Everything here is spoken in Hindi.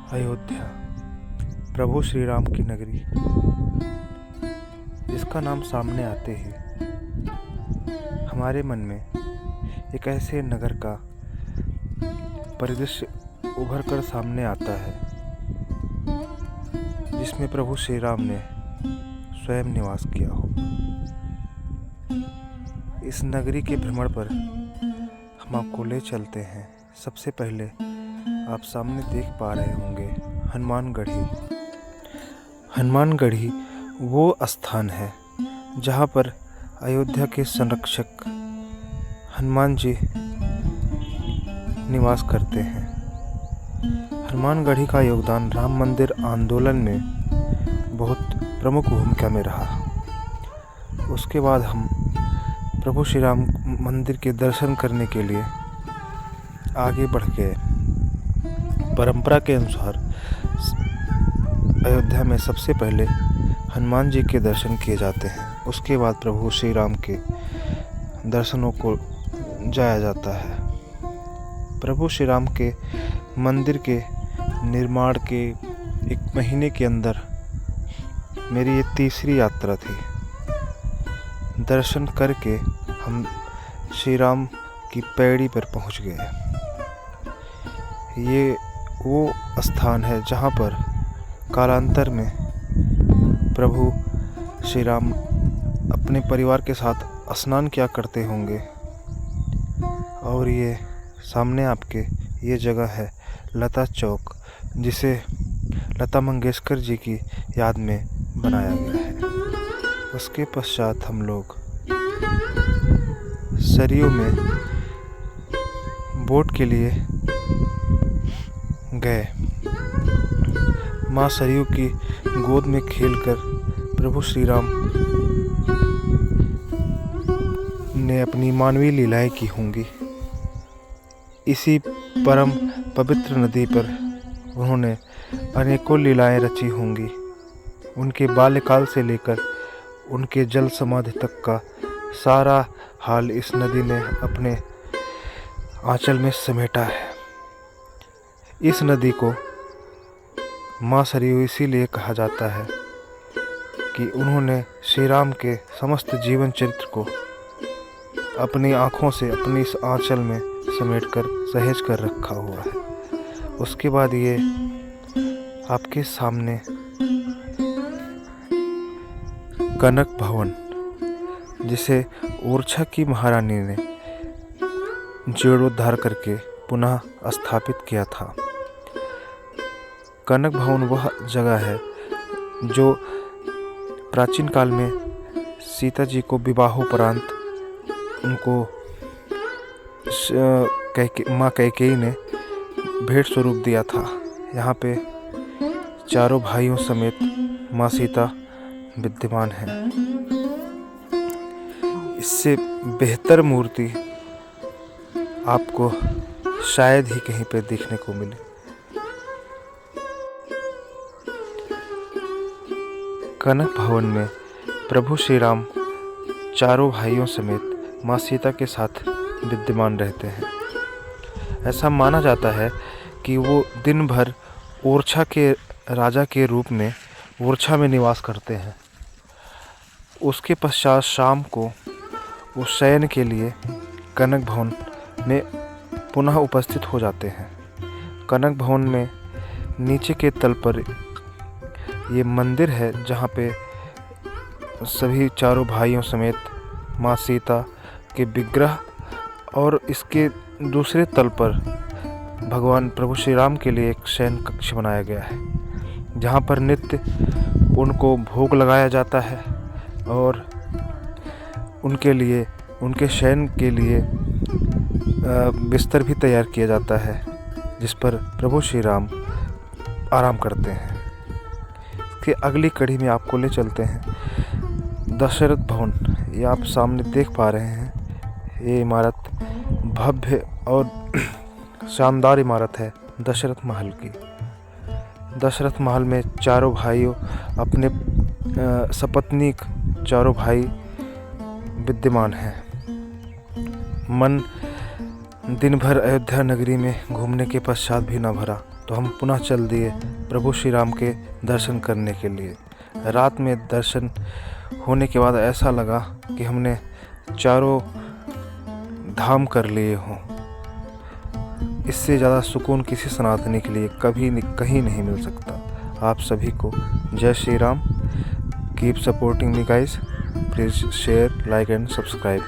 अयोध्या, प्रभु श्री राम की नगरी, जिसका नाम सामने आते ही हमारे मन में एक ऐसे नगर का परिदृश्य उभर कर सामने आता है जिसमें प्रभु श्री राम ने स्वयं निवास किया हो। इस नगरी के भ्रमण पर हम आपको ले चलते हैं। सबसे पहले आप सामने देख पा रहे होंगे हनुमानगढ़ी। हनुमानगढ़ी वो स्थान है जहाँ पर अयोध्या के संरक्षक हनुमान जी निवास करते हैं। हनुमानगढ़ी का योगदान राम मंदिर आंदोलन में बहुत प्रमुख भूमिका में रहा। उसके बाद हम प्रभु श्री राम मंदिर के दर्शन करने के लिए आगे बढ़ गए। परंपरा के अनुसार अयोध्या में सबसे पहले हनुमान जी के दर्शन किए जाते हैं, उसके बाद प्रभु श्री राम के दर्शनों को जाया जाता है। प्रभु श्री राम के मंदिर के निर्माण के 1 महीने के अंदर मेरी ये तीसरी यात्रा थी। दर्शन करके हम श्री राम की पैड़ी पर पहुंच गए। ये वो स्थान है जहाँ पर कालांतर में प्रभु श्री राम अपने परिवार के साथ स्नान किया करते होंगे। और ये सामने आपके ये जगह है लता चौक, जिसे लता मंगेशकर जी की याद में बनाया गया है। उसके पश्चात हम लोग सरयू में बोट के लिए गए। माँ सरयू की गोद में खेलकर प्रभु श्री राम ने अपनी मानवीय लीलाएं की होंगी। इसी परम पवित्र नदी पर उन्होंने अनेकों लीलाएं रची होंगी। उनके बाल्यकाल से लेकर उनके जल समाधि तक का सारा हाल इस नदी ने अपने आंचल में समेटा है। इस नदी को माँ सरयू इसीलिए कहा जाता है कि उन्होंने श्री राम के समस्त जीवन चरित्र को अपनी आँखों से अपनी इस आंचल में समेटकर सहेज कर रखा हुआ है। उसके बाद ये आपके सामने कनक भवन, जिसे ओरछा की महारानी ने जीर्णोद्धार करके पुनः स्थापित किया था। कनक भवन वह जगह है जो प्राचीन काल में सीता जी को विवाहोपरांत उनको माँ कैकेयी ने भेंट स्वरूप दिया था। यहाँ पे चारों भाइयों समेत माँ सीता विद्यमान है। इससे बेहतर मूर्ति आपको शायद ही कहीं पे देखने को मिले। कनक भवन में प्रभु श्री राम चारों भाइयों समेत माँ सीता के साथ विद्यमान रहते हैं। ऐसा माना जाता है कि वो दिन भर ओरछा के राजा के रूप में ओरछा में निवास करते हैं। उसके पश्चात शाम को वो शयन के लिए कनक भवन में पुनः उपस्थित हो जाते हैं। कनक भवन में नीचे के तल पर ये मंदिर है जहाँ पे सभी चारों भाइयों समेत माँ सीता के विग्रह, और इसके दूसरे तल पर भगवान प्रभु श्री राम के लिए एक शयन कक्ष बनाया गया है, जहाँ पर नित्य उनको भोग लगाया जाता है और उनके लिए, उनके शयन के लिए बिस्तर भी तैयार किया जाता है, जिस पर प्रभु श्री राम आराम करते हैं। इसके अगली कड़ी में आपको ले चलते हैं दशरथ भवन। ये आप सामने देख पा रहे हैं। ये इमारत भव्य और शानदार इमारत है दशरथ महल की। दशरथ महल में चारों भाइयों अपने सपत्नीक चारों भाई विद्यमान हैं। मन दिन भर अयोध्या नगरी में घूमने के पश्चात भी न भरा। तो हम पुनः चल दिए प्रभु श्री राम के दर्शन करने के लिए। रात में दर्शन होने के बाद ऐसा लगा कि हमने चारों धाम कर लिए हों। इससे ज़्यादा सुकून किसी सनातनी के लिए कभी कहीं नहीं मिल सकता। आप सभी को जय Shri Ram. Keep supporting me guys. Please share, like and subscribe.